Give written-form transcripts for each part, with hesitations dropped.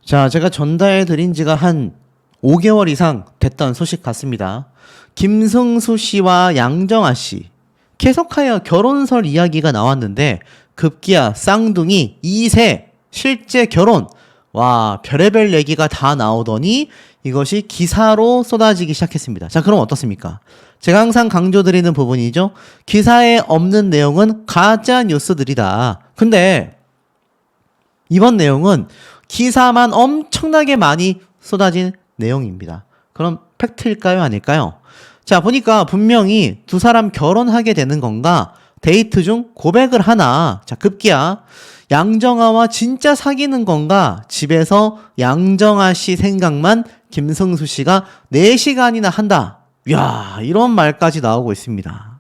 자, 제가 전달해 드린 지가 한 5개월 이상 됐던 소식 같습니다. 김승수 씨와 양정아 씨 계속하여 결혼설 이야기가 나왔는데 급기야 쌍둥이 2세 실제 결혼, 와, 별의별 얘기가 다 나오더니 이것이 기사로 쏟아지기 시작했습니다. 자, 그럼 어떻습니까? 제가 항상 강조드리는 부분이죠. 기사에 없는 내용은 가짜 뉴스들이다. 근데 이번 내용은 기사만 엄청나게 많이 쏟아진 내용입니다. 그럼 팩트일까요? 아닐까요? 자, 보니까 분명히 두 사람 결혼하게 되는 건가, 데이트 중 고백을 하나, 자, 급기야 양정아와 진짜 사귀는 건가, 집에서 양정아 씨 생각만 김승수 씨가 4시간이나 한다. 이야, 이런 말까지 나오고 있습니다.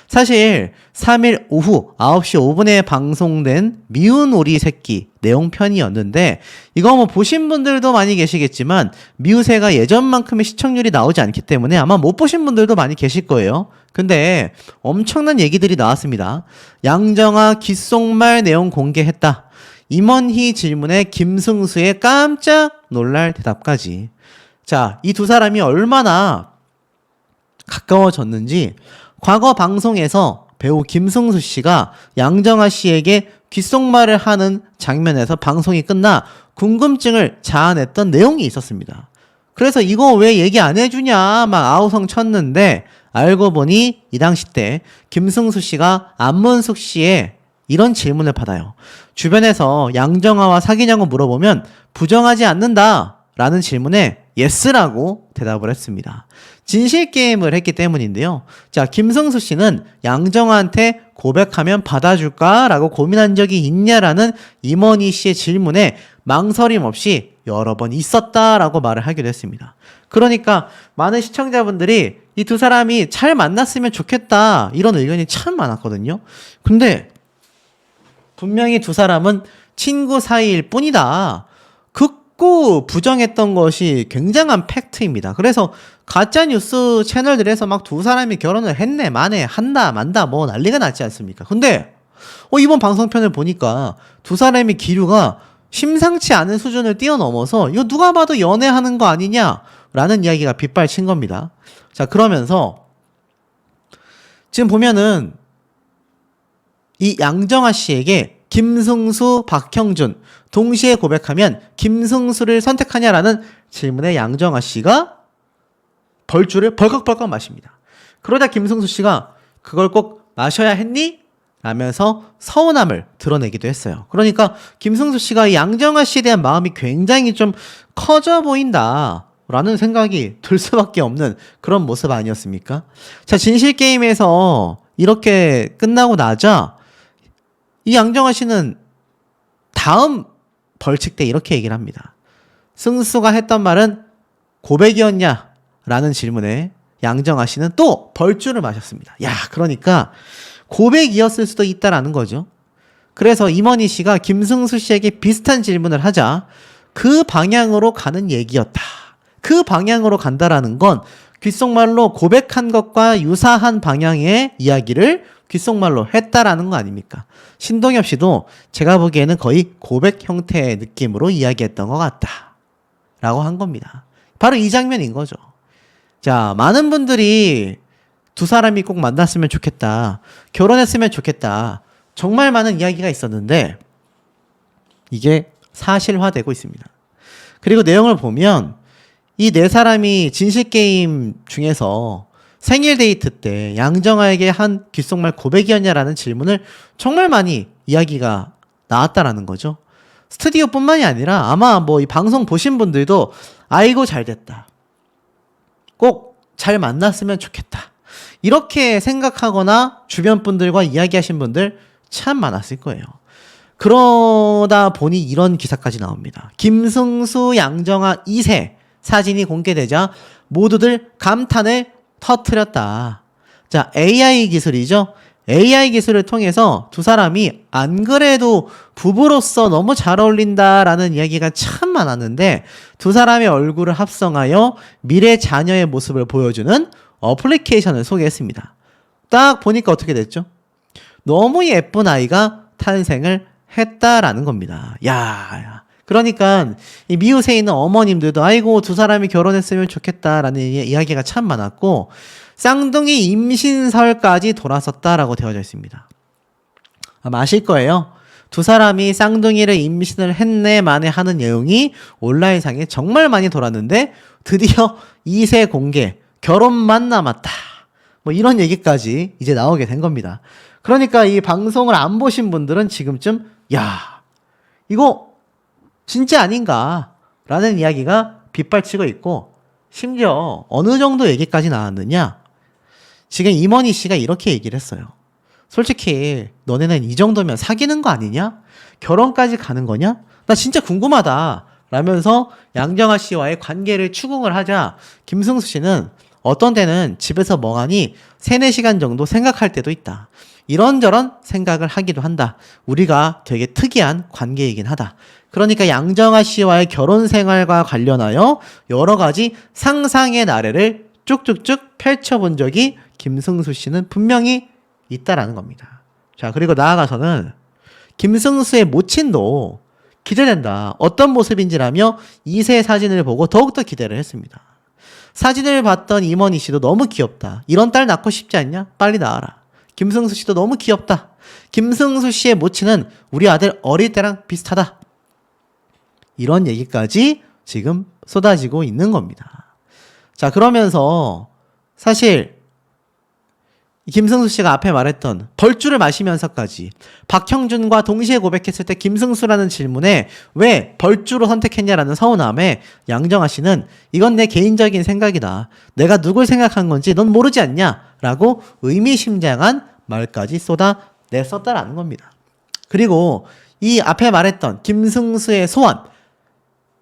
사실 3일 오후 9시 5분에 방송된 미운 오리 새끼 내용편이었는데, 이거 뭐 보신 분들도 많이 계시겠지만 미우새가 예전만큼의 시청률이 나오지 않기 때문에 아마 못 보신 분들도 많이 계실 거예요. 근데 엄청난 얘기들이 나왔습니다. 양정아 귓속말 내용 공개했다. 임원희 질문에 김승수의 깜짝 놀랄 대답까지. 자, 이 두 사람이 얼마나 가까워졌는지 과거 방송에서 배우 김승수 씨가 양정아 씨에게 귓속말을 하는 장면에서 방송이 끝나 궁금증을 자아냈던 내용이 있었습니다. 그래서 이거 왜 얘기 안 해주냐 막 아우성 쳤는데, 알고 보니 이 당시 때 김승수 씨가 안문숙 씨의 이런 질문을 받아요. 주변에서 양정아와 사귀냐고 물어보면 부정하지 않는다 라는 질문에 예스라고 대답을 했습니다. 진실 게임을 했기 때문인데요. 자, 김승수 씨는 양정아한테 고백하면 받아줄까? 라고 고민한 적이 있냐라는 임원희 씨의 질문에 망설임 없이 여러 번 있었다라고 말을 하기도 했습니다. 그러니까 많은 시청자분들이 이 두 사람이 잘 만났으면 좋겠다, 이런 의견이 참 많았거든요. 근데 분명히 두 사람은 친구 사이일 뿐이다, 극구 부정했던 것이 굉장한 팩트입니다. 그래서 가짜뉴스 채널들에서 막 두 사람이 결혼을 했네 마네 한다 만다 뭐 난리가 났지 않습니까? 근데 이번 방송편을 보니까 두 사람의 기류가 심상치 않은 수준을 뛰어넘어서 이거 누가 봐도 연애하는 거 아니냐라는 이야기가 빗발친 겁니다. 자, 그러면서 지금 보면은 이 양정아 씨에게 김승수, 박형준 동시에 고백하면 김승수를 선택하냐라는 질문에 양정아 씨가 벌주를 벌컥벌컥 마십니다. 그러다 김승수 씨가 그걸 꼭 마셔야 했니? 라면서 서운함을 드러내기도 했어요. 그러니까 김승수 씨가 양정아 씨에 대한 마음이 굉장히 좀 커져 보인다 라는 생각이 들 수밖에 없는 그런 모습 아니었습니까? 자, 진실게임에서 이렇게 끝나고 나자 이 양정아 씨는 다음 벌칙 때 이렇게 얘기를 합니다. 승수가 했던 말은 고백이었냐? 라는 질문에 양정아 씨는 또 벌주를 마셨습니다. 야, 그러니까 고백이었을 수도 있다라는 거죠. 그래서 임원희 씨가 김승수 씨에게 비슷한 질문을 하자 그 방향으로 가는 얘기였다. 그 방향으로 간다라는 건 귓속말로 고백한 것과 유사한 방향의 이야기를 귓속말로 했다라는 거 아닙니까? 신동엽 씨도 제가 보기에는 거의 고백 형태의 느낌으로 이야기했던 것 같다 라고 한 겁니다. 바로 이 장면인 거죠. 자, 많은 분들이 두 사람이 꼭 만났으면 좋겠다, 결혼했으면 좋겠다, 정말 많은 이야기가 있었는데 이게 사실화되고 있습니다. 그리고 내용을 보면 이 네 사람이 진실게임 중에서 생일 데이트 때 양정아에게 한 귓속말 고백이었냐라는 질문을 정말 많이 이야기가 나왔다라는 거죠. 스튜디오뿐만이 아니라 아마 뭐 이 방송 보신 분들도 아이고 잘됐다, 꼭 잘 만났으면 좋겠다, 이렇게 생각하거나 주변 분들과 이야기하신 분들 참 많았을 거예요. 그러다 보니 이런 기사까지 나옵니다. 김승수, 양정아 2세 사진이 공개되자 모두들 감탄을 터뜨렸다. 자, AI 기술이죠. AI 기술을 통해서 두 사람이 안 그래도 부부로서 너무 잘 어울린다라는 이야기가 참 많았는데 두 사람의 얼굴을 합성하여 미래 자녀의 모습을 보여주는 어플리케이션을 소개했습니다. 딱 보니까 어떻게 됐죠? 너무 예쁜 아이가 탄생을 했다라는 겁니다. 야, 그러니까 이 미우새에 있는 어머님들도 아이고 두 사람이 결혼했으면 좋겠다라는 이야기가 참 많았고 쌍둥이 임신설까지 돌았었다라고 되어져 있습니다. 아마 아실 거예요. 두 사람이 쌍둥이를 임신을 했네 만에 하는 내용이 온라인상에 정말 많이 돌았는데 드디어 2세 공개, 결혼만 남았다. 뭐 이런 얘기까지 이제 나오게 된 겁니다. 그러니까 이 방송을 안 보신 분들은 지금쯤 야 이거 진짜 아닌가 라는 이야기가 빗발치고 있고 심지어 어느 정도 얘기까지 나왔느냐 지금 임원희 씨가 이렇게 얘기를 했어요. 솔직히 너네는 이 정도면 사귀는 거 아니냐? 결혼까지 가는 거냐? 나 진짜 궁금하다 라면서 양정아 씨와의 관계를 추궁을 하자 김승수 씨는 어떤 때는 집에서 멍하니 3-4시간 정도 생각할 때도 있다. 이런저런 생각을 하기도 한다. 우리가 되게 특이한 관계이긴 하다. 그러니까 양정아 씨와의 결혼 생활과 관련하여 여러 가지 상상의 나래를 쭉쭉쭉 펼쳐본 적이 김승수 씨는 분명히 있다라는 겁니다. 자, 그리고 나아가서는 김승수의 모친도 기대된다. 어떤 모습인지라며 2세 사진을 보고 더욱더 기대를 했습니다. 사진을 봤던 임원희 씨도 너무 귀엽다. 이런 딸 낳고 싶지 않냐? 빨리 낳아라. 김승수 씨도 너무 귀엽다. 김승수 씨의 모친은 우리 아들 어릴 때랑 비슷하다. 이런 얘기까지 지금 쏟아지고 있는 겁니다. 자, 그러면서 사실 김승수 씨가 앞에 말했던 벌주를 마시면서까지 박형준과 동시에 고백했을 때 김승수라는 질문에 왜 벌주로 선택했냐라는 서운함에 양정아 씨는 이건 내 개인적인 생각이다. 내가 누굴 생각한 건지 넌 모르지 않냐? 라고 의미심장한 말까지 쏟아냈었다라는 겁니다. 그리고 이 앞에 말했던 김승수의 소원,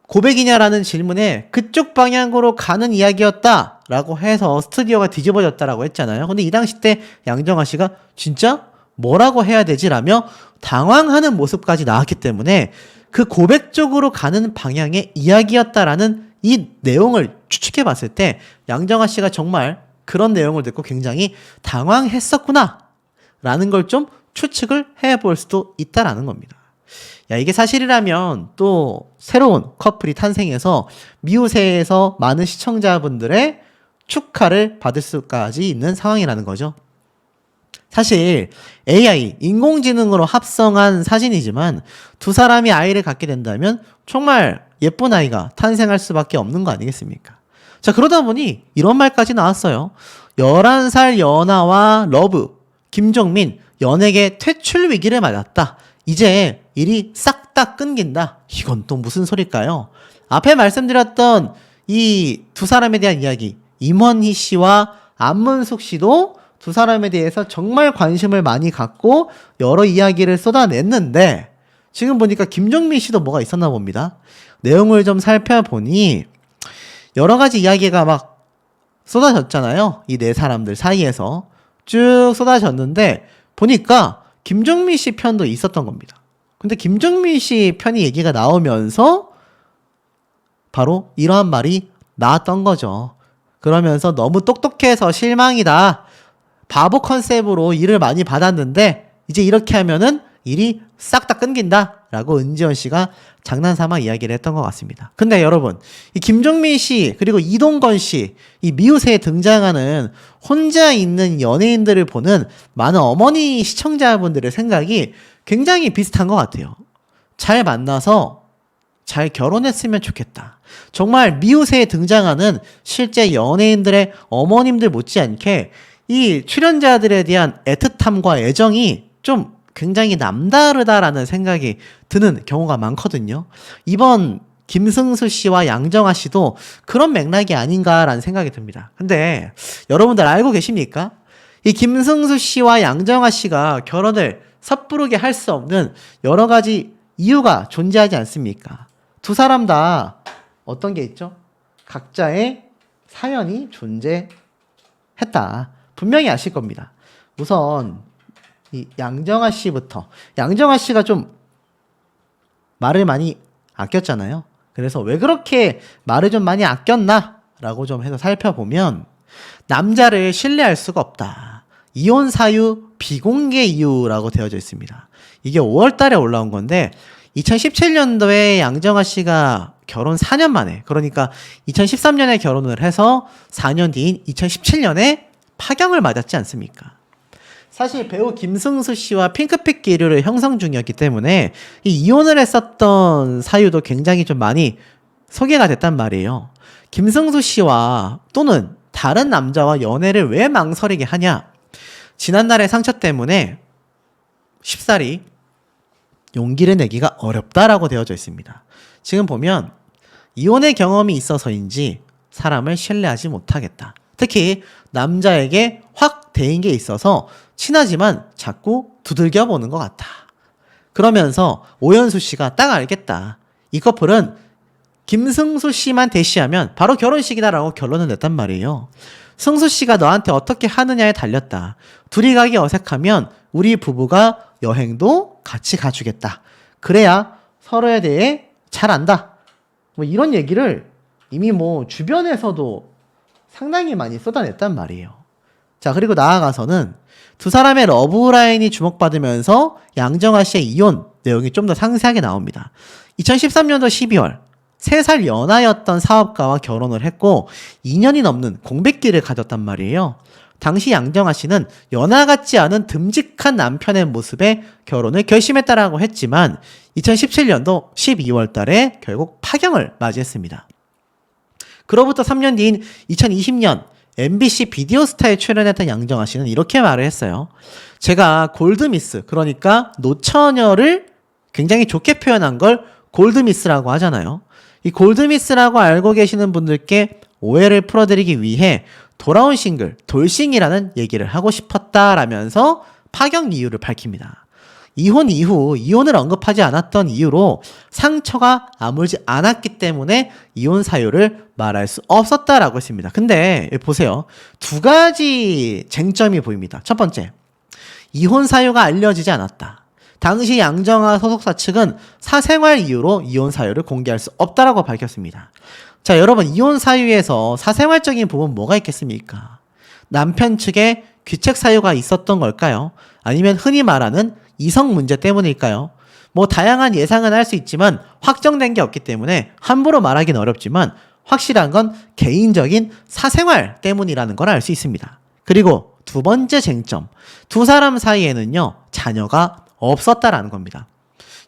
고백이냐라는 질문에 그쪽 방향으로 가는 이야기였다라고 해서 스튜디오가 뒤집어졌다라고 했잖아요. 근데 이 당시 때 양정아 씨가 진짜 뭐라고 해야 되지라며 당황하는 모습까지 나왔기 때문에 그 고백 쪽으로 가는 방향의 이야기였다라는 이 내용을 추측해 봤을 때 양정아 씨가 정말 그런 내용을 듣고 굉장히 당황했었구나 라는 걸 좀 추측을 해볼 수도 있다라는 겁니다. 야, 이게 사실이라면 또 새로운 커플이 탄생해서 미우새에서 많은 시청자분들의 축하를 받을 수까지 있는 상황이라는 거죠. 사실 AI, 인공지능으로 합성한 사진이지만 두 사람이 아이를 갖게 된다면 정말 예쁜 아이가 탄생할 수밖에 없는 거 아니겠습니까? 자, 그러다 보니 이런 말까지 나왔어요. 11살 연하와 러브, 김종민, 연예계 퇴출 위기를 맞았다. 이제 일이 싹 다 끊긴다. 이건 또 무슨 소릴까요? 앞에 말씀드렸던 이 두 사람에 대한 이야기, 임원희 씨와 안문숙 씨도 두 사람에 대해서 정말 관심을 많이 갖고 여러 이야기를 쏟아냈는데 지금 보니까 김종민 씨도 뭐가 있었나 봅니다. 내용을 좀 살펴보니 여러 가지 이야기가 막 쏟아졌잖아요. 이 네 사람들 사이에서 쭉 쏟아졌는데 보니까 김종민 씨 편도 있었던 겁니다. 근데 김종민 씨 편이 얘기가 나오면서 바로 이러한 말이 나왔던 거죠. 그러면서 너무 똑똑해서 실망이다. 바보 컨셉으로 일을 많이 받았는데 이제 이렇게 하면은 일이 싹 다 끊긴다 라고 은지원 씨가 장난삼아 이야기를 했던 것 같습니다. 근데 여러분, 이 김종민 씨 그리고 이동건 씨, 이 미우새에 등장하는 혼자 있는 연예인들을 보는 많은 어머니 시청자분들의 생각이 굉장히 비슷한 것 같아요. 잘 만나서 잘 결혼했으면 좋겠다. 정말 미우새에 등장하는 실제 연예인들의 어머님들 못지않게 이 출연자들에 대한 애틋함과 애정이 좀 굉장히 남다르다라는 생각이 드는 경우가 많거든요. 이번 김승수 씨와 양정아 씨도 그런 맥락이 아닌가라는 생각이 듭니다. 근데 여러분들 알고 계십니까? 이 김승수 씨와 양정아 씨가 결혼을 섣부르게 할 수 없는 여러 가지 이유가 존재하지 않습니까? 두 사람 다 어떤 게 있죠? 각자의 사연이 존재했다. 분명히 아실 겁니다. 우선 이 양정아 씨부터. 양정아 씨가 좀 말을 많이 아꼈잖아요. 그래서 왜 그렇게 말을 좀 많이 아꼈나? 라고 좀 해서 살펴보면 남자를 신뢰할 수가 없다. 이혼 사유 비공개 이유라고 되어져 있습니다. 이게 5월 달에 올라온 건데 2017년도에 양정아 씨가 결혼 4년 만에, 그러니까 2013년에 결혼을 해서 4년 뒤인 2017년에 파경을 맞았지 않습니까? 사실 배우 김승수 씨와 핑크빛 기류를 형성 중이었기 때문에 이 이혼을 했었던 사유도 굉장히 좀 많이 소개가 됐단 말이에요. 김승수 씨와 또는 다른 남자와 연애를 왜 망설이게 하냐? 지난날의 상처 때문에 쉽사리 용기를 내기가 어렵다라고 되어져 있습니다. 지금 보면 이혼의 경험이 있어서인지 사람을 신뢰하지 못하겠다. 특히 남자에게 확 대인 게 있어서 친하지만 자꾸 두들겨 보는 것 같아. 그러면서 오연수 씨가 딱 알겠다. 이 커플은 김승수 씨만 대시하면 바로 결혼식이다라고 결론을 냈단 말이에요. 승수 씨가 너한테 어떻게 하느냐에 달렸다. 둘이 가기 어색하면 우리 부부가 여행도 같이 가주겠다. 그래야 서로에 대해 잘 안다. 뭐 이런 얘기를 이미 뭐 주변에서도 상당히 많이 쏟아냈단 말이에요. 자, 그리고 나아가서는 두 사람의 러브라인이 주목받으면서 양정아 씨의 이혼 내용이 좀 더 상세하게 나옵니다. 2013년도 12월 3살 연하였던 사업가와 결혼을 했고 2년이 넘는 공백기를 가졌단 말이에요. 당시 양정아 씨는 연하 같지 않은 듬직한 남편의 모습에 결혼을 결심했다라고 했지만 2017년도 12월 달에 결국 파경을 맞이했습니다. 그로부터 3년 뒤인 2020년 MBC 비디오스타에 출연했던 양정아 씨는 이렇게 말을 했어요. 제가 골드미스, 그러니까 노처녀를 굉장히 좋게 표현한 걸 골드미스라고 하잖아요. 이 골드미스라고 알고 계시는 분들께 오해를 풀어드리기 위해 돌아온 싱글 돌싱이라는 얘기를 하고 싶었다라면서 파경 이유를 밝힙니다. 이혼 이후 이혼을 언급하지 않았던 이유로 상처가 아물지 않았기 때문에 이혼 사유를 말할 수 없었다라고 했습니다. 근데 보세요. 두 가지 쟁점이 보입니다. 첫 번째, 이혼 사유가 알려지지 않았다. 당시 양정아 소속사 측은 사생활 이유로 이혼 사유를 공개할 수 없다라고 밝혔습니다. 자, 여러분, 이혼 사유에서 사생활적인 부분 뭐가 있겠습니까? 남편 측에 귀책 사유가 있었던 걸까요? 아니면 흔히 말하는 이성 문제 때문일까요? 뭐 다양한 예상은 할 수 있지만 확정된 게 없기 때문에 함부로 말하기는 어렵지만 확실한 건 개인적인 사생활 때문이라는 걸 알 수 있습니다. 그리고 두 번째 쟁점, 두 사람 사이에는요, 자녀가 없었다라는 겁니다.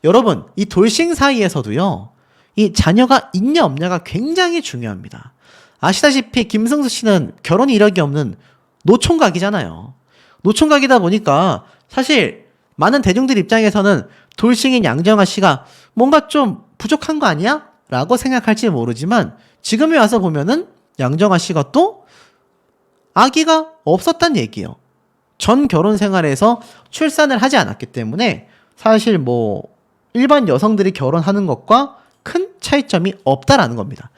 여러분, 이 돌싱 사이에서도요, 이 자녀가 있냐 없냐가 굉장히 중요합니다. 아시다시피 김승수 씨는 결혼 이력이 없는 노총각이잖아요. 노총각이다 보니까 사실 많은 대중들 입장에서는 돌싱인 양정아 씨가 뭔가 좀 부족한 거 아니야? 라고 생각할지 모르지만 지금에 와서 보면은 양정아 씨가 또 아기가 없었단 얘기예요. 전 결혼 생활에서 출산을 하지 않았기 때문에 사실 뭐 일반 여성들이 결혼하는 것과 큰 차이점이 없다라는 겁니다.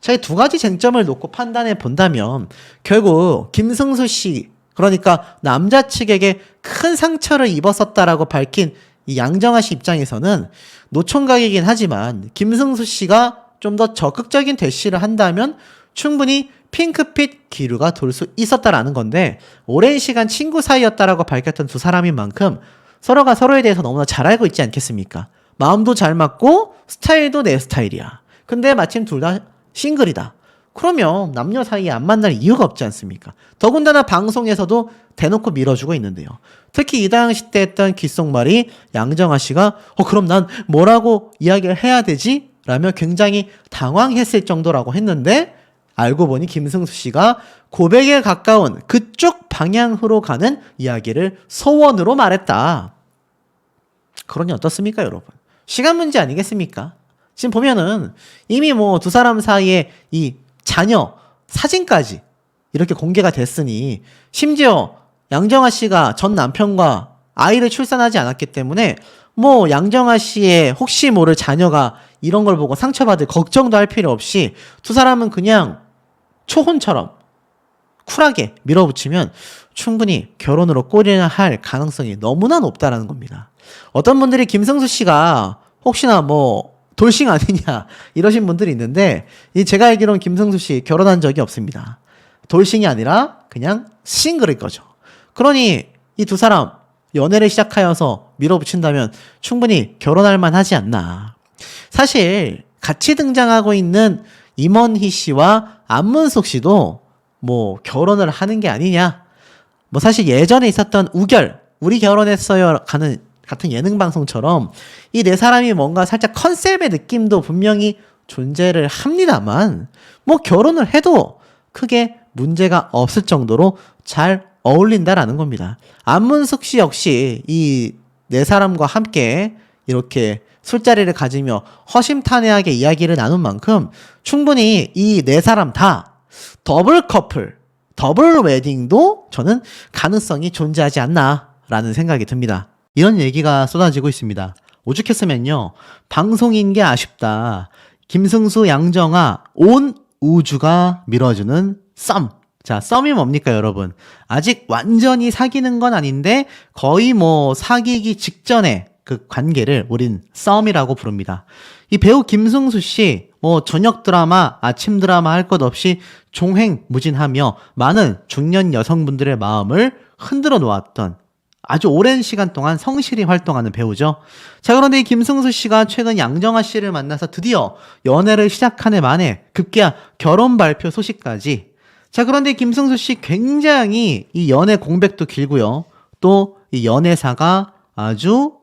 자, 이 두 가지 쟁점을 놓고 판단해 본다면 결국 김승수 씨, 그러니까 남자 측에게 큰 상처를 입었었다라고 밝힌 이 양정아 씨 입장에서는 노총각이긴 하지만 김승수 씨가 좀 더 적극적인 대시를 한다면 충분히 핑크빛 기류가 돌 수 있었다라는 건데, 오랜 시간 친구 사이였다라고 밝혔던 두 사람인 만큼 서로가 서로에 대해서 너무나 잘 알고 있지 않겠습니까? 마음도 잘 맞고 스타일도 내 스타일이야. 근데 마침 둘 다 싱글이다. 그러면 남녀 사이에 안 만날 이유가 없지 않습니까? 더군다나 방송에서도 대놓고 밀어주고 있는데요. 특히 이 당시 때 했던 귓속말이 양정아 씨가 그럼 난 뭐라고 이야기를 해야 되지? 라며 굉장히 당황했을 정도라고 했는데, 알고 보니 김승수 씨가 고백에 가까운 그쪽 방향으로 가는 이야기를 소원으로 말했다. 그러니 어떻습니까, 여러분? 시간 문제 아니겠습니까? 지금 보면은 이미 뭐 두 사람 사이에 이 자녀 사진까지 이렇게 공개가 됐으니, 심지어 양정아 씨가 전 남편과 아이를 출산하지 않았기 때문에 뭐 양정아 씨의 혹시 모를 자녀가 이런 걸 보고 상처받을 걱정도 할 필요 없이 두 사람은 그냥 초혼처럼 쿨하게 밀어붙이면 충분히 결혼으로 꼬리나 할 가능성이 너무나 높다라는 겁니다. 어떤 분들이 김승수 씨가 혹시나 뭐 돌싱 아니냐 이러신 분들이 있는데, 제가 알기로는 김승수 씨 결혼한 적이 없습니다. 돌싱이 아니라 그냥 싱글일 거죠. 그러니 이 두 사람 연애를 시작하여서 밀어붙인다면 충분히 결혼할 만하지 않나. 사실 같이 등장하고 있는 임원희 씨와 안문숙 씨도 뭐 결혼을 하는 게 아니냐. 뭐 사실 예전에 있었던 우결, 우리 결혼했어요 같은 예능 방송처럼 이 네 사람이 뭔가 살짝 컨셉의 느낌도 분명히 존재를 합니다만 뭐 결혼을 해도 크게 문제가 없을 정도로 잘 어울린다라는 겁니다. 안문숙 씨 역시 이 네 사람과 함께 이렇게 술자리를 가지며 허심탄회하게 이야기를 나눈 만큼 충분히 이 네 사람 다 더블 커플, 더블 웨딩도 저는 가능성이 존재하지 않나라는 생각이 듭니다. 이런 얘기가 쏟아지고 있습니다. 오죽했으면요. 방송인 게 아쉽다. 김승수, 양정아, 온 우주가 밀어주는 썸. 자, 썸이 뭡니까, 여러분? 아직 완전히 사귀는 건 아닌데 거의 뭐 사귀기 직전에 그 관계를 우린 썸이라고 부릅니다. 이 배우 김승수 씨, 뭐 저녁 드라마, 아침 드라마 할 것 없이 종횡무진하며 많은 중년 여성분들의 마음을 흔들어 놓았던 아주 오랜 시간 동안 성실히 활동하는 배우죠. 자, 그런데 이 김승수 씨가 최근 양정아 씨를 만나서 드디어 연애를 시작한 해 만에 급기야 결혼 발표 소식까지. 자, 그런데 김승수 씨 굉장히 이 연애 공백도 길고요. 또 이 연애사가 아주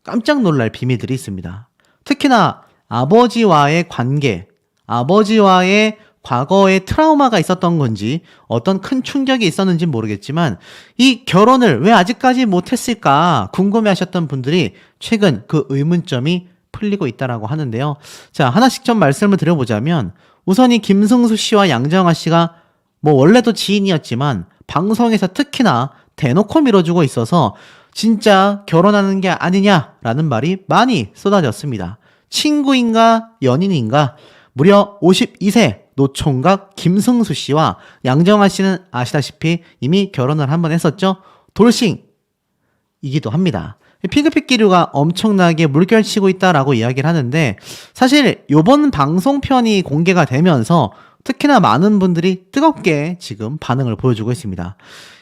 깜짝 놀랄 비밀들이 있습니다. 특히나 아버지와의 관계, 아버지와의 과거에 트라우마가 있었던 건지 어떤 큰 충격이 있었는지 모르겠지만 이 결혼을 왜 아직까지 못했을까 궁금해하셨던 분들이 최근 그 의문점이 풀리고 있다라고 하는데요. 자, 하나씩 좀 말씀을 드려보자면 우선 이 김승수 씨와 양정아 씨가 뭐 원래도 지인이었지만 방송에서 특히나 대놓고 밀어주고 있어서 진짜 결혼하는 게 아니냐라는 말이 많이 쏟아졌습니다. 친구인가 연인인가 무려 52세 노총각 김승수 씨와 양정아 씨는 아시다시피 이미 결혼을 한번 했었죠. 돌싱이기도 합니다. 핑크빛 기류가 엄청나게 물결치고 있다라고 이야기를 하는데 사실 요번 방송편이 공개가 되면서 특히나 많은 분들이 뜨겁게 지금 반응을 보여주고 있습니다.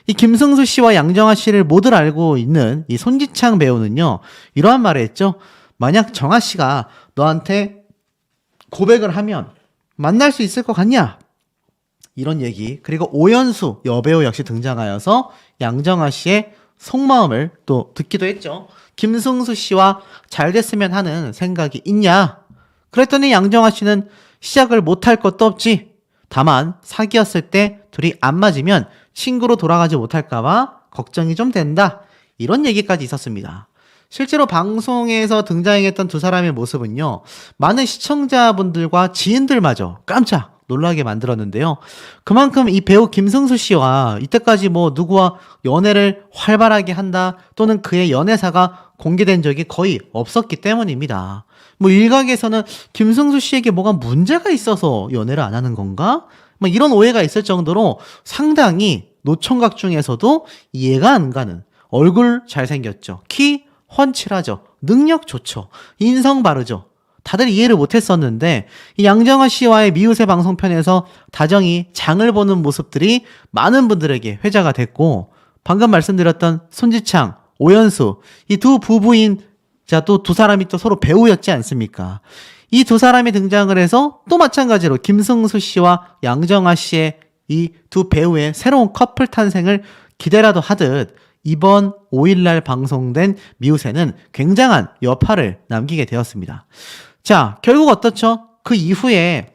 이 김승수 씨와 양정아 씨를 모두 알고 있는 이 손지창 배우는요, 이러한 말을 했죠. 만약 정아 씨가 너한테 고백을 하면 만날 수 있을 것 같냐? 이런 얘기. 그리고 오연수 여배우 역시 등장하여서 양정아 씨의 속마음을 또 듣기도 했죠. 김승수 씨와 잘 됐으면 하는 생각이 있냐? 그랬더니 양정아 씨는 시작을 못할 것도 없지. 다만 사귀었을 때 둘이 안 맞으면 친구로 돌아가지 못할까봐 걱정이 좀 된다. 이런 얘기까지 있었습니다. 실제로 방송에서 등장했던 두 사람의 모습은요, 많은 시청자분들과 지인들마저 깜짝 놀라게 만들었는데요. 그만큼 이 배우 김승수 씨와 이때까지 뭐 누구와 연애를 활발하게 한다 또는 그의 연애사가 공개된 적이 거의 없었기 때문입니다. 뭐 일각에서는 김승수 씨에게 뭐가 문제가 있어서 연애를 안 하는 건가? 뭐 이런 오해가 있을 정도로 상당히 노총각 중에서도 이해가 안 가는, 얼굴 잘생겼죠, 키 훤칠하죠, 능력 좋죠, 인성 바르죠. 다들 이해를 못했었는데 이 양정아 씨와의 미우새 방송편에서 다정히 장을 보는 모습들이 많은 분들에게 회자가 됐고, 방금 말씀드렸던 손지창, 오연수, 이 두 부부인, 자, 또 두 사람이 또 서로 배우였지 않습니까? 이 두 사람이 등장을 해서 또 마찬가지로 김승수 씨와 양정아 씨의 이 두 배우의 새로운 커플 탄생을 기대라도 하듯 이번 5일날 방송된 미우새는 굉장한 여파를 남기게 되었습니다. 자, 결국 어떻죠? 그 이후에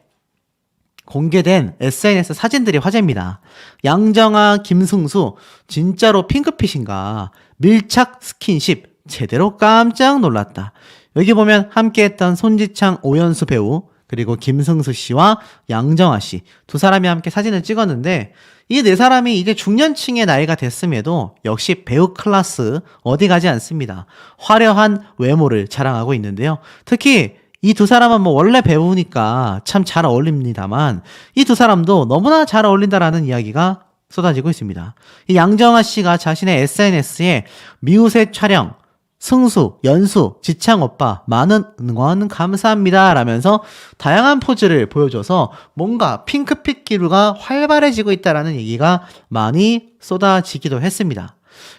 공개된 SNS 사진들이 화제입니다. 양정아, 김승수 진짜로 핑크빛인가? 밀착 스킨십 제대로 깜짝 놀랐다. 여기 보면 함께했던 손지창, 오연수 배우 그리고 김승수 씨와 양정아 씨 두 사람이 함께 사진을 찍었는데 이 네 사람이 이제 중년층의 나이가 됐음에도 역시 배우 클래스 어디 가지 않습니다. 화려한 외모를 자랑하고 있는데요. 특히 이 두 사람은 뭐 원래 배우니까 참 잘 어울립니다만 이 두 사람도 너무나 잘 어울린다라는 이야기가 쏟아지고 있습니다. 이 양정아 씨가 자신의 SNS에 미우새 촬영, 승수, 연수, 지창 오빠 많은 응원 감사합니다 라면서 다양한 포즈를 보여줘서 뭔가 핑크빛 기류가 활발해지고 있다라는 얘기가 많이 쏟아지기도 했습니다.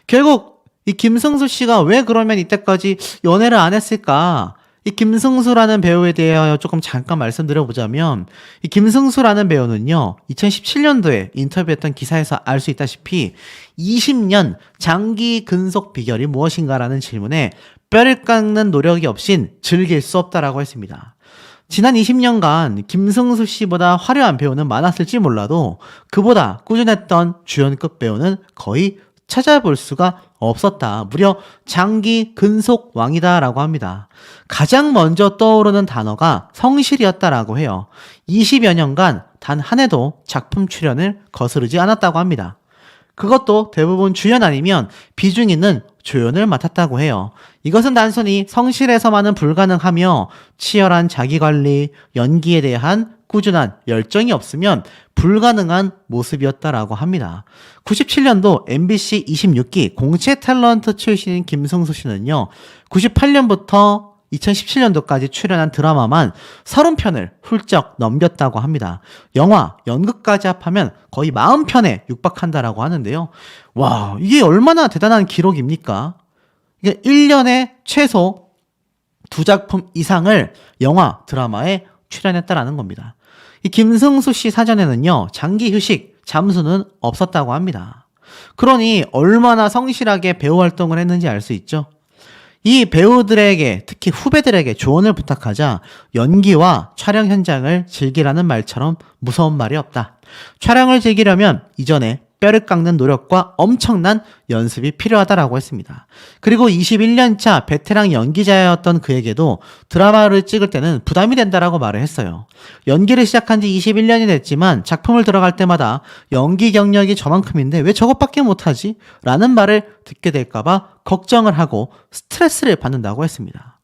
결국 이 김승수 씨가 왜 그러면 이때까지 연애를 안 했을까? 이 김승수라는 배우에 대하여 조금 잠깐 말씀드려보자면, 이 김승수라는 배우는요, 2017년도에 인터뷰했던 기사에서 알 수 있다시피 20년 장기 근속 비결이 무엇인가라는 질문에 뼈를 깎는 노력이 없인 즐길 수 없다라고 했습니다. 지난 20년간 김승수 씨보다 화려한 배우는 많았을지 몰라도 그보다 꾸준했던 주연급 배우는 거의 찾아볼 수가 없었다. 무려 장기 근속 왕이다라고 합니다. 가장 먼저 떠오르는 단어가 성실이었다라고 해요. 20여 년간 단 한 해도 작품 출연을 거스르지 않았다고 합니다. 그것도 대부분 주연 아니면 비중 있는 조연을 맡았다고 해요. 이것은 단순히 성실해서만은 불가능하며 치열한 자기관리, 연기에 대한 꾸준한 열정이 없으면 불가능한 모습이었다라고 합니다. 97년도 MBC 26기 공채 탤런트 출신인 김승수 씨는요, 98년부터 2017년도까지 출연한 드라마만 30편을 훌쩍 넘겼다고 합니다. 영화, 연극까지 합하면 거의 40편에 육박한다라고 하는데요. 와, 이게 얼마나 대단한 기록입니까? 이게 1년에 최소 2작품 이상을 영화, 드라마에 출연했다라는 겁니다. 이 김승수 씨 사전에는요, 장기 휴식, 잠수는 없었다고 합니다. 그러니 얼마나 성실하게 배우 활동을 했는지 알 수 있죠. 이 배우들에게, 특히 후배들에게 조언을 부탁하자 연기와 촬영 현장을 즐기라는 말처럼 무서운 말이 없다. 촬영을 즐기려면 이전에 뼈를 깎는 노력과 엄청난 연습이 필요하다라고 했습니다. 그리고 21년차 베테랑 연기자였던 그에게도 드라마를 찍을 때는 부담이 된다라고 말을 했어요. 연기를 시작한 지 21년이 됐지만 작품을 들어갈 때마다 연기 경력이 저만큼인데 왜 저것밖에 못하지? 라는 말을 듣게 될까봐 걱정을 하고 스트레스를 받는다고 했습니다.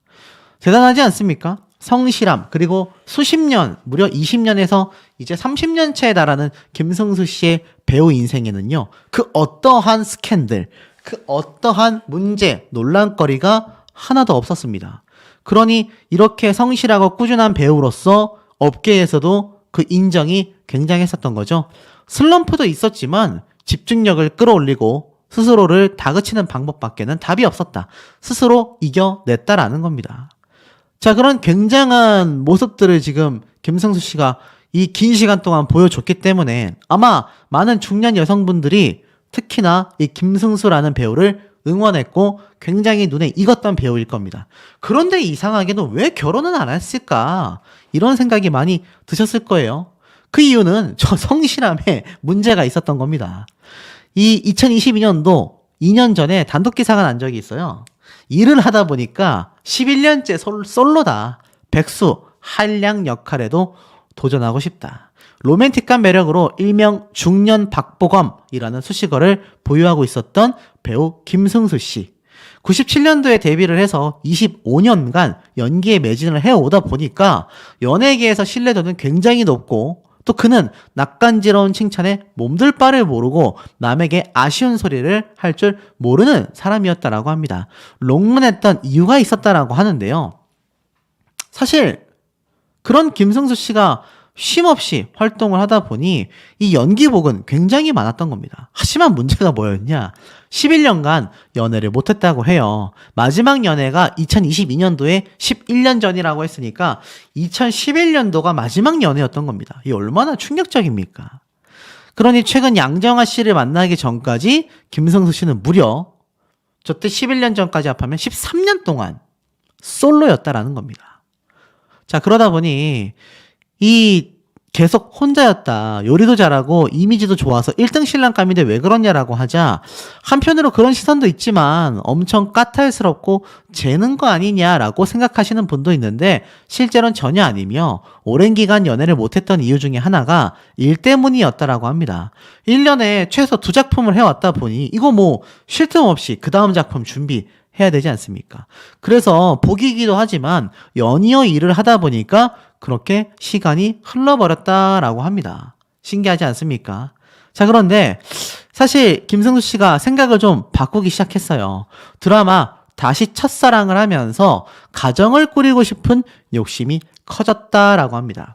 대단하지 않습니까? 성실함, 그리고 수십 년, 무려 20년에서 이제 30년 차에 달하는 김승수 씨의 배우 인생에는요, 그 어떠한 스캔들, 그 어떠한 문제, 논란거리가 하나도 없었습니다. 그러니 이렇게 성실하고 꾸준한 배우로서 업계에서도 그 인정이 굉장했었던 거죠. 슬럼프도 있었지만 집중력을 끌어올리고 스스로를 다그치는 방법밖에는 답이 없었다. 스스로 이겨냈다라는 겁니다. 자, 그런 굉장한 모습들을 지금 김승수 씨가 이 긴 시간 동안 보여줬기 때문에 아마 많은 중년 여성분들이 특히나 이 김승수라는 배우를 응원했고 굉장히 눈에 익었던 배우일 겁니다. 그런데 이상하게도 왜 결혼은 안 했을까? 이런 생각이 많이 드셨을 거예요. 그 이유는 저 성실함에 문제가 있었던 겁니다. 이 2022년도 2년 전에 단독 기사가 난 적이 있어요. 일을 하다 보니까 11년째 솔로다. 백수, 한량 역할에도 도전하고 싶다. 로맨틱한 매력으로 일명 중년 박보검이라는 수식어를 보유하고 있었던 배우 김승수 씨. 97년도에 데뷔를 해서 25년간 연기에 매진을 해오다 보니까 연예계에서 신뢰도는 굉장히 높고 또 그는 낯간지러운 칭찬에 몸둘 바를 모르고 남에게 아쉬운 소리를 할 줄 모르는 사람이었다라고 합니다. 롱런했던 이유가 있었다라고 하는데요. 사실 그런 김승수 씨가 쉼없이 활동을 하다 보니 이 연기복은 굉장히 많았던 겁니다. 하지만 문제가 뭐였냐? 11년간 연애를 못했다고 해요. 마지막 연애가 2022년도에 11년 전이라고 했으니까 2011년도가 마지막 연애였던 겁니다. 이게 얼마나 충격적입니까? 그러니 최근 양정아 씨를 만나기 전까지 김승수 씨는 무려 저때 11년 전까지 합하면 13년 동안 솔로였다라는 겁니다. 자, 그러다 보니 이 계속 혼자였다. 요리도 잘하고 이미지도 좋아서 1등 신랑감인데 왜 그러냐라고 하자 한편으로 그런 시선도 있지만 엄청 까탈스럽고 재는 거 아니냐라고 생각하시는 분도 있는데 실제로는 전혀 아니며 오랜 기간 연애를 못했던 이유 중에 하나가 일 때문이었다라고 합니다. 1년에 최소 2작품을 해왔다 보니 이거 뭐 쉴 틈 없이 그 다음 작품 준비해야 되지 않습니까? 그래서 복이기도 하지만 연이어 일을 하다 보니까 그렇게 시간이 흘러버렸다라고 합니다. 신기하지 않습니까? 자, 그런데 사실 김승수 씨가 생각을 좀 바꾸기 시작했어요. 드라마 다시 첫사랑을 하면서 가정을 꾸리고 싶은 욕심이 커졌다라고 합니다.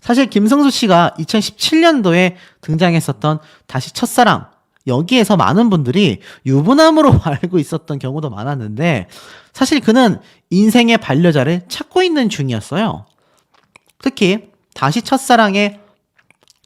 사실 김승수 씨가 2017년도에 등장했었던 다시 첫사랑, 여기에서 많은 분들이 유부남으로 알고 있었던 경우도 많았는데 사실 그는 인생의 반려자를 찾고 있는 중이었어요. 특히 다시 첫사랑의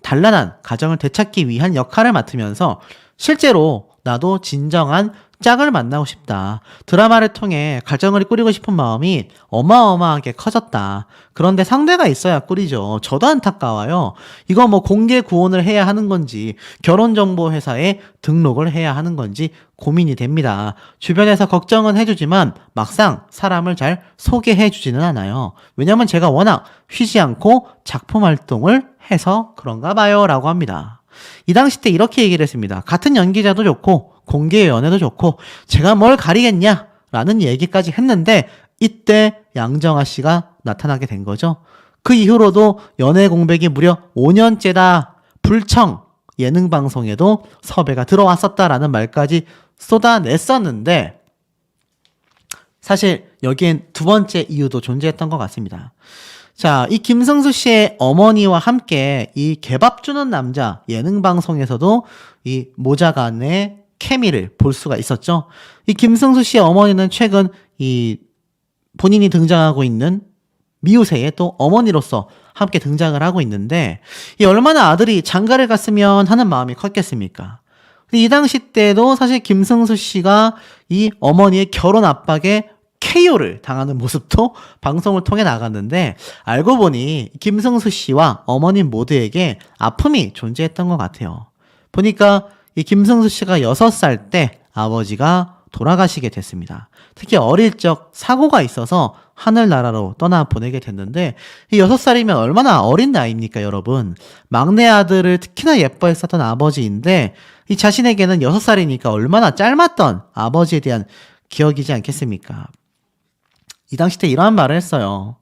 단란한 가정을 되찾기 위한 역할을 맡으면서 실제로 나도 진정한 짝을 만나고 싶다. 드라마를 통해 가정을 꾸리고 싶은 마음이 어마어마하게 커졌다. 그런데 상대가 있어야 꾸리죠. 저도 안타까워요. 이거 뭐 공개 구혼을 해야 하는 건지 결혼정보회사에 등록을 해야 하는 건지 고민이 됩니다. 주변에서 걱정은 해주지만 막상 사람을 잘 소개해주지는 않아요. 왜냐면 제가 워낙 쉬지 않고 작품 활동을 해서 그런가 봐요 라고 합니다. 이 당시 때 이렇게 얘기를 했습니다. 같은 연기자도 좋고 공개 연애도 좋고 제가 뭘 가리겠냐 라는 얘기까지 했는데 이때 양정아 씨가 나타나게 된 거죠. 그 이후로도 연애 공백이 무려 5년째다. 불청 예능 방송에도 섭외가 들어왔었다라는 말까지 쏟아냈었는데 사실 여기엔 두 번째 이유도 존재했던 것 같습니다. 자, 이 김승수 씨의 어머니와 함께 이 개밥 주는 남자 예능 방송에서도 이 모자간의 케미를 볼 수가 있었죠. 이 김승수 씨의 어머니는 최근 이 본인이 등장하고 있는 미우새의 또 어머니로서 함께 등장을 하고 있는데 이 얼마나 아들이 장가를 갔으면 하는 마음이 컸겠습니까? 이 당시 때도 사실 김승수 씨가 이 어머니의 결혼 압박에 KO를 당하는 모습도 방송을 통해 나갔는데 알고 보니 김승수 씨와 어머님 모두에게 아픔이 존재했던 것 같아요. 보니까 이 김승수 씨가 6살 때 아버지가 돌아가시게 됐습니다. 특히 어릴 적 사고가 있어서 하늘나라로 떠나보내게 됐는데 이 6살이면 얼마나 어린 나이입니까 여러분. 막내 아들을 특히나 예뻐했었던 아버지인데 이 자신에게는 6살이니까 얼마나 짧았던 아버지에 대한 기억이지 않겠습니까? 이 당시 때 이러한 말을 했어요.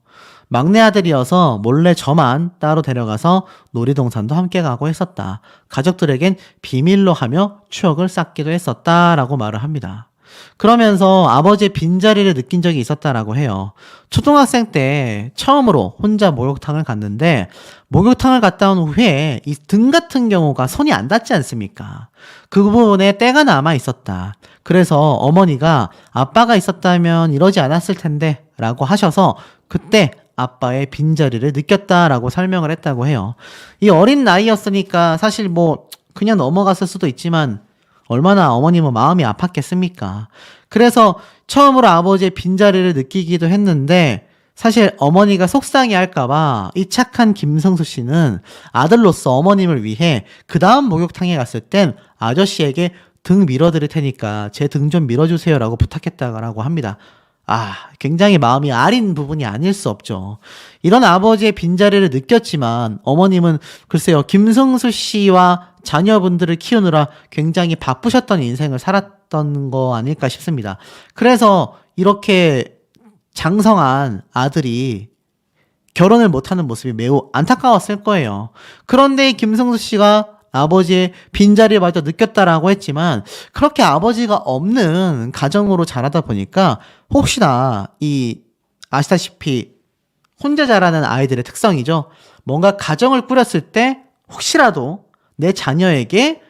막내 아들이어서 몰래 저만 따로 데려가서 놀이동산도 함께 가고 했었다. 가족들에겐 비밀로 하며 추억을 쌓기도 했었다라고 말을 합니다. 그러면서 아버지의 빈자리를 느낀 적이 있었다라고 해요. 초등학생 때 처음으로 혼자 목욕탕을 갔는데 목욕탕을 갔다 온 후에 이 등 같은 경우가 손이 안 닿지 않습니까? 그 부분에 때가 남아 있었다. 그래서 어머니가 아빠가 있었다면 이러지 않았을 텐데 라고 하셔서 그때 아빠의 빈자리를 느꼈다라고 설명을 했다고 해요. 이 어린 나이였으니까 사실 뭐 그냥 넘어갔을 수도 있지만 얼마나 어머님은 마음이 아팠겠습니까? 그래서 처음으로 아버지의 빈자리를 느끼기도 했는데 사실 어머니가 속상해할까봐 이 착한 김성수 씨는 아들로서 어머님을 위해 그 다음 목욕탕에 갔을 땐 아저씨에게 등 밀어드릴 테니까 제 등 좀 밀어주세요라고 부탁했다고 합니다. 굉장히 마음이 아린 부분이 아닐 수 없죠. 이런 아버지의 빈자리를 느꼈지만 어머님은 글쎄요, 김성수 씨와 자녀분들을 키우느라 굉장히 바쁘셨던 인생을 살았던 거 아닐까 싶습니다. 그래서 이렇게 장성한 아들이 결혼을 못하는 모습이 매우 안타까웠을 거예요. 그런데 김성수 씨가 아버지의 빈자리마저 느꼈다라고 했지만 그렇게 아버지가 없는 가정으로 자라다 보니까 혹시나 아시다시피 혼자 자라는 아이들의 특성이죠. 뭔가 가정을 꾸렸을 때 혹시라도 내 자녀에게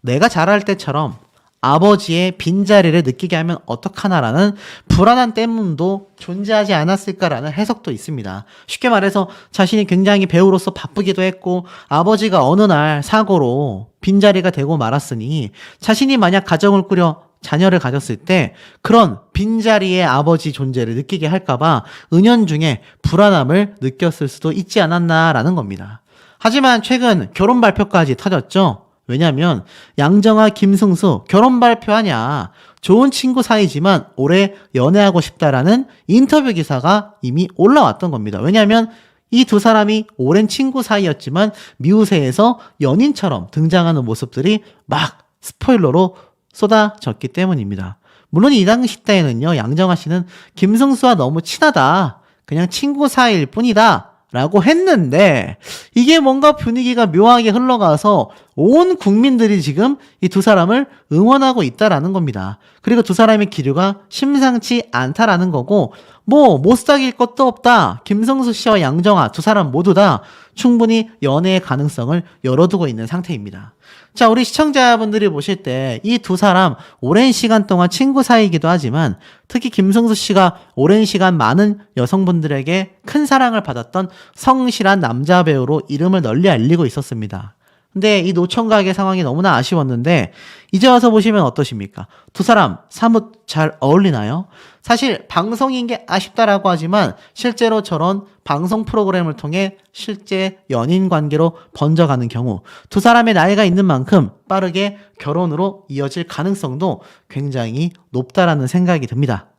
내가 자랄 때처럼 아버지의 빈자리를 느끼게 하면 어떡하나라는 불안한 때문도 존재하지 않았을까라는 해석도 있습니다. 쉽게 말해서 자신이 굉장히 배우로서 바쁘기도 했고 아버지가 어느 날 사고로 빈자리가 되고 말았으니 자신이 만약 가정을 꾸려 자녀를 가졌을 때 그런 빈자리의 아버지 존재를 느끼게 할까봐 은연중에 불안함을 느꼈을 수도 있지 않았나라는 겁니다. 하지만 최근 결혼 발표까지 터졌죠. 왜냐면 양정아 김승수 결혼 발표하냐, 좋은 친구 사이지만 올해 연애하고 싶다라는 인터뷰 기사가 이미 올라왔던 겁니다. 왜냐면 이 두 사람이 오랜 친구 사이였지만 미우새에서 연인처럼 등장하는 모습들이 막 스포일러로 쏟아졌기 때문입니다. 물론 이 당시 때에는요, 양정아 씨는 김승수와 너무 친하다, 그냥 친구 사이일 뿐이다 라고 했는데 이게 뭔가 분위기가 묘하게 흘러가서 온 국민들이 지금 이 두 사람을 응원하고 있다라는 겁니다. 그리고 두 사람의 기류가 심상치 않다라는 거고 못 사귈 것도 없다. 김성수 씨와 양정아 두 사람 모두 다 충분히 연애의 가능성을 열어두고 있는 상태입니다. 자, 우리 시청자분들이 보실 때 이 두 사람 오랜 시간 동안 친구 사이이기도 하지만 특히 김성수 씨가 오랜 시간 많은 여성분들에게 큰 사랑을 받았던 성실한 남자 배우로 이름을 널리 알리고 있었습니다. 근데 이 노총각의 상황이 너무나 아쉬웠는데 이제 와서 보시면 어떠십니까? 두 사람 사뭇 잘 어울리나요? 사실 방송인 게 아쉽다라고 하지만 실제로 저런 방송 프로그램을 통해 실제 연인 관계로 번져가는 경우 두 사람의 나이가 있는 만큼 빠르게 결혼으로 이어질 가능성도 굉장히 높다라는 생각이 듭니다.